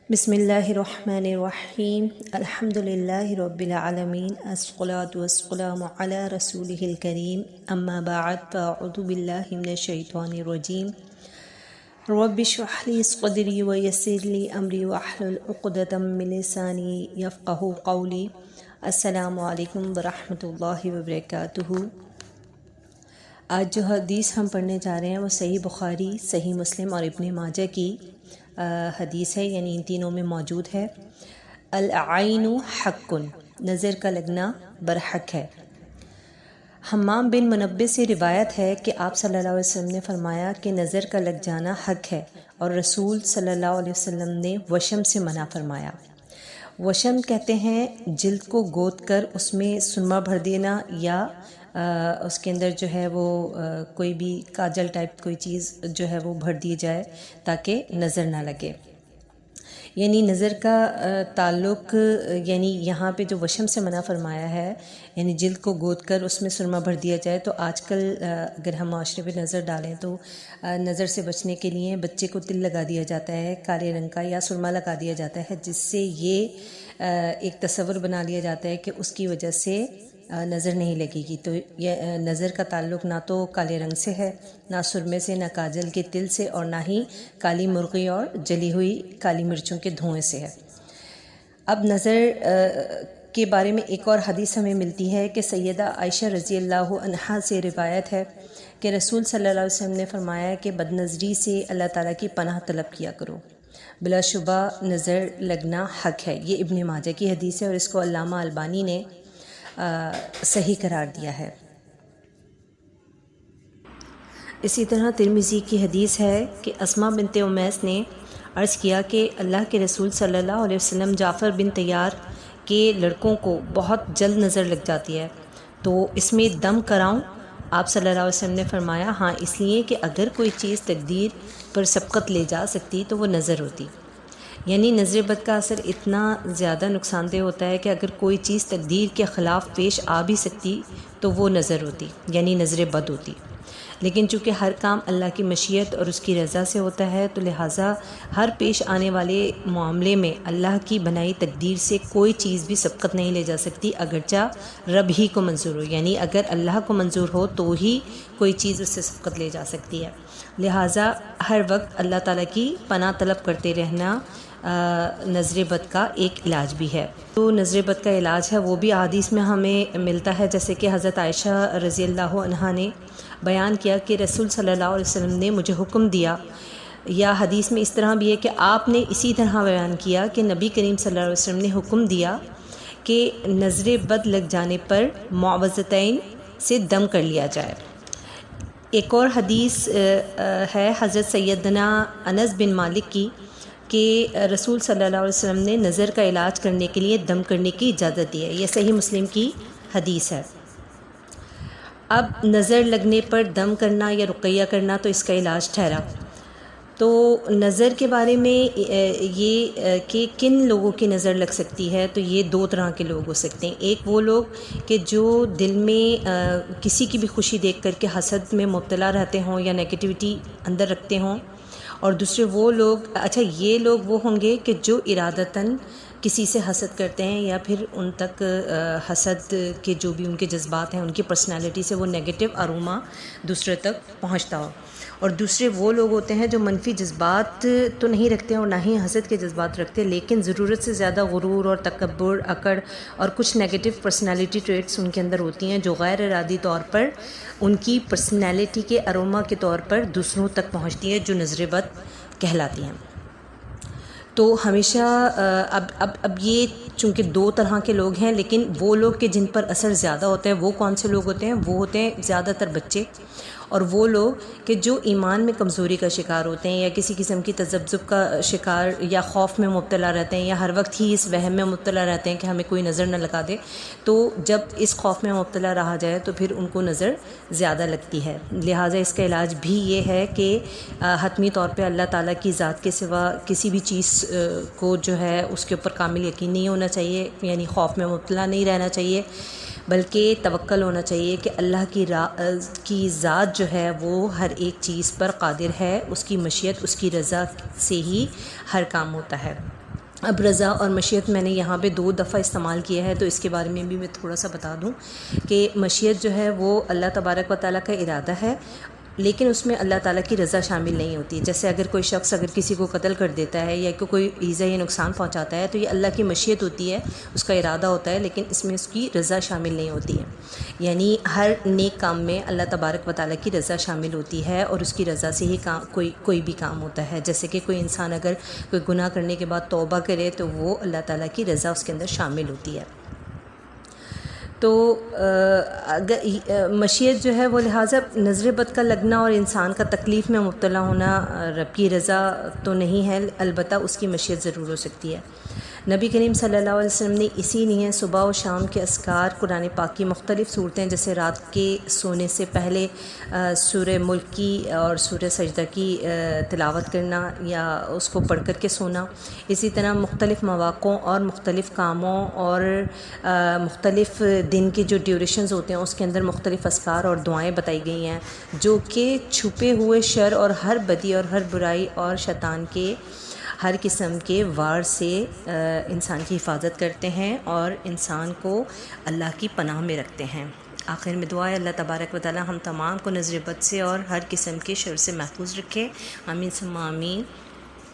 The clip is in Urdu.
بسم اللہ الرحمن الرحیم الحمد للہ رب العالمین الصلاۃ والسلام علی رسولہ الکریم اما بعد فاعوذ باللہ من الشیطان الرجیم رب اشرح لی صدری ویسر لی امری واحلل عقدۃ من لسانی یفقہوا قولی۔ السلام علیکم ورحمۃ اللہ وبرکاتہ۔ آج جو حدیث ہم پڑھنے جا رہے ہیں وہ صحیح بخاری، صحیح مسلم اور ابن ماجہ کی حدیث ہے، یعنی ان تینوں میں موجود ہے۔ العین حق، نظر کا لگنا برحق ہے۔ حمام بن منبہ سے روایت ہے کہ آپ صلی اللہ علیہ وسلم نے فرمایا کہ نظر کا لگ جانا حق ہے، اور رسول صلی اللہ علیہ وسلم نے وشم سے منع فرمایا۔ وشم کہتے ہیں جلد کو گود کر اس میں سرما بھر دینا، یا اس کے اندر جو ہے وہ کوئی بھی کاجل ٹائپ کوئی چیز جو ہے وہ بھر دی جائے تاکہ نظر نہ لگے۔ یعنی نظر کا تعلق، یعنی یہاں پہ جو وشم سے منع فرمایا ہے، یعنی جلد کو گود کر اس میں سرما بھر دیا جائے، تو آج کل اگر ہم معاشرے پہ نظر ڈالیں تو نظر سے بچنے کے لیے بچے کو تل لگا دیا جاتا ہے کالے رنگ کا، یا سرما لگا دیا جاتا ہے، جس سے یہ ایک تصور بنا لیا جاتا ہے کہ اس کی وجہ سے نظر نہیں لگے گی۔ تو یہ نظر کا تعلق نہ تو کالے رنگ سے ہے، نہ سرمے سے، نہ کاجل کے تل سے، اور نہ ہی کالی مرغی اور جلی ہوئی کالی مرچوں کے دھوئیں سے ہے۔ اب نظر کے بارے میں ایک اور حدیث ہمیں ملتی ہے کہ سیدہ عائشہ رضی اللہ عنہا سے روایت ہے کہ رسول صلی اللہ علیہ وسلم نے فرمایا کہ بد نظری سے اللہ تعالیٰ کی پناہ طلب کیا کرو، بلا شبہ نظر لگنا حق ہے۔ یہ ابن ماجہ کی حدیث ہے، اور اس کو علامہ البانی نے صحیح قرار دیا ہے۔ اسی طرح ترمذی کی حدیث ہے کہ اسماء بنت امیس نے عرض کیا کہ اللہ کے رسول صلی اللہ علیہ وسلم جعفر بن طیار کے لڑکوں کو بہت جلد نظر لگ جاتی ہے، تو اس میں دم کراؤں؟ آپ صلی اللہ علیہ وسلم نے فرمایا ہاں، اس لیے کہ اگر کوئی چیز تقدیر پر سبقت لے جا سکتی تو وہ نظر ہوتی۔ یعنی نظر بد کا اثر اتنا زیادہ نقصان دہ ہوتا ہے کہ اگر کوئی چیز تقدیر کے خلاف پیش آ بھی سکتی تو وہ نظر ہوتی، یعنی نظر بد ہوتی۔ لیکن چونکہ ہر کام اللہ کی مشیت اور اس کی رضا سے ہوتا ہے، تو لہٰذا ہر پیش آنے والے معاملے میں اللہ کی بنائی تقدیر سے کوئی چیز بھی سبقت نہیں لے جا سکتی، اگرچہ رب ہی کو منظور ہو۔ یعنی اگر اللہ کو منظور ہو تو ہی کوئی چیز اس سے سبقت لے جا سکتی ہے۔ لہٰذا ہر وقت اللہ تعالیٰ کی پناہ طلب کرتے رہنا نظر بد کا ایک علاج بھی ہے۔ تو نظر بد کا علاج ہے وہ بھی احادیث میں ہمیں ملتا ہے، جیسے کہ حضرت عائشہ رضی اللہ عنہا نے بیان کیا کہ رسول صلی اللہ علیہ وسلم نے مجھے حکم دیا، یا حدیث میں اس طرح بھی ہے کہ آپ نے اسی طرح بیان کیا کہ نبی کریم صلی اللہ علیہ وسلم نے حکم دیا کہ نظر بد لگ جانے پر معوذتین سے دم کر لیا جائے۔ ایک اور حدیث ہے حضرت سیدنا انس بن مالک کی کہ رسول صلی اللہ علیہ وسلم نے نظر کا علاج کرنے کے لیے دم کرنے کی اجازت دی ہے۔ یہ صحیح مسلم کی حدیث ہے۔ اب نظر لگنے پر دم کرنا یا رقیہ کرنا تو اس کا علاج ٹھہرا۔ تو نظر کے بارے میں یہ کہ کن لوگوں کی نظر لگ سکتی ہے، تو یہ دو طرح کے لوگ ہو سکتے ہیں۔ ایک وہ لوگ کہ جو دل میں کسی کی بھی خوشی دیکھ کر کے حسد میں مبتلا رہتے ہوں یا نیگیٹیوٹی اندر رکھتے ہوں، اور دوسرے وہ لوگ، یہ لوگ وہ ہوں گے کہ جو ارادتاً کسی سے حسد کرتے ہیں، یا پھر ان تک حسد کے جو بھی ان کے جذبات ہیں، ان کی پرسنالٹی سے وہ نیگیٹو اروما دوسرے تک پہنچتا ہو۔ اور دوسرے وہ لوگ ہوتے ہیں جو منفی جذبات تو نہیں رکھتے اور نہ ہی حسد کے جذبات رکھتے، لیکن ضرورت سے زیادہ غرور اور تکبر، اکڑ اور کچھ نیگیٹو پرسنالٹی ٹریٹس ان کے اندر ہوتی ہیں، جو غیر ارادی طور پر ان کی پرسنالٹی کے اروما کے طور پر دوسروں تک پہنچتی ہے، جو نظر بد کہلاتی ہیں۔ تو ہمیشہ اب یہ چونکہ دو طرح کے لوگ ہیں، لیکن وہ لوگ کہ جن پر اثر زیادہ ہوتا ہے وہ کون سے لوگ ہوتے ہیں؟ وہ ہوتے ہیں زیادہ تر بچے، اور وہ لوگ کہ جو ایمان میں کمزوری کا شکار ہوتے ہیں، یا کسی قسم کی تذبذب کا شکار، یا خوف میں مبتلا رہتے ہیں، یا ہر وقت ہی اس وہم میں مبتلا رہتے ہیں کہ ہمیں کوئی نظر نہ لگا دے۔ تو جب اس خوف میں مبتلا رہا جائے تو پھر ان کو نظر زیادہ لگتی ہے۔ لہٰذا اس کا علاج بھی یہ ہے کہ حتمی طور پہ اللہ تعالیٰ کی ذات کے سوا کسی بھی چیز کو جو ہے اس کے اوپر کامل یقین نہیں ہونا چاہیے، یعنی خوف میں مبتلا نہیں رہنا چاہیے، بلکہ توکل ہونا چاہیے کہ اللہ کی ذات جو ہے وہ ہر ایک چیز پر قادر ہے، اس کی مشیت، اس کی رضا سے ہی ہر کام ہوتا ہے۔ اب رضا اور مشیت میں نے یہاں پہ 2 دفعہ استعمال کیا ہے، تو اس کے بارے میں بھی میں تھوڑا سا بتا دوں کہ مشیت جو ہے وہ اللہ تبارک و تعالیٰ کا ارادہ ہے، لیکن اس میں اللہ تعالیٰ کی رضا شامل نہیں ہوتی۔ جیسے اگر کوئی شخص اگر کسی کو قتل کر دیتا ہے یا کوئی ایذا یا نقصان پہنچاتا ہے، تو یہ اللہ کی مشیت ہوتی ہے، اس کا ارادہ ہوتا ہے، لیکن اس میں اس کی رضا شامل نہیں ہوتی ہے۔ یعنی ہر نیک کام میں اللہ تبارک و تعالیٰ کی رضا شامل ہوتی ہے، اور اس کی رضا سے ہی کوئی بھی کام ہوتا ہے۔ جیسے کہ کوئی انسان اگر کوئی گناہ کرنے کے بعد توبہ کرے تو وہ اللہ تعالیٰ کی رضا اس کے اندر شامل ہوتی ہے۔ تو اگر مشیت جو ہے وہ لہٰذا نظر بد کا لگنا اور انسان کا تکلیف میں مبتلا ہونا رب کی رضا تو نہیں ہے، البتہ اس کی مشیت ضرور ہو سکتی ہے۔ نبی کریم صلی اللہ علیہ وسلم نے اسی لیے صبح و شام کے اذکار، قرآن پاک کی مختلف صورتیں جیسے رات کے سونے سے پہلے سورہ ملک کی اور سورہ سجدہ کی تلاوت کرنا یا اس کو پڑھ کر کے سونا، اسی طرح مختلف مواقعوں اور مختلف کاموں اور مختلف دن کے جو ڈیوریشنز ہوتے ہیں اس کے اندر مختلف اذکار اور دعائیں بتائی گئی ہیں، جو کہ چھپے ہوئے شر اور ہر بدی اور ہر برائی اور شیطان کے ہر قسم کے وار سے انسان کی حفاظت کرتے ہیں اور انسان کو اللہ کی پناہ میں رکھتے ہیں۔ آخر میں دعا ہے اللہ تبارک و تعالی ہم تمام کو نظر بد سے اور ہر قسم کے شر سے محفوظ رکھے، آمین ثم آمین۔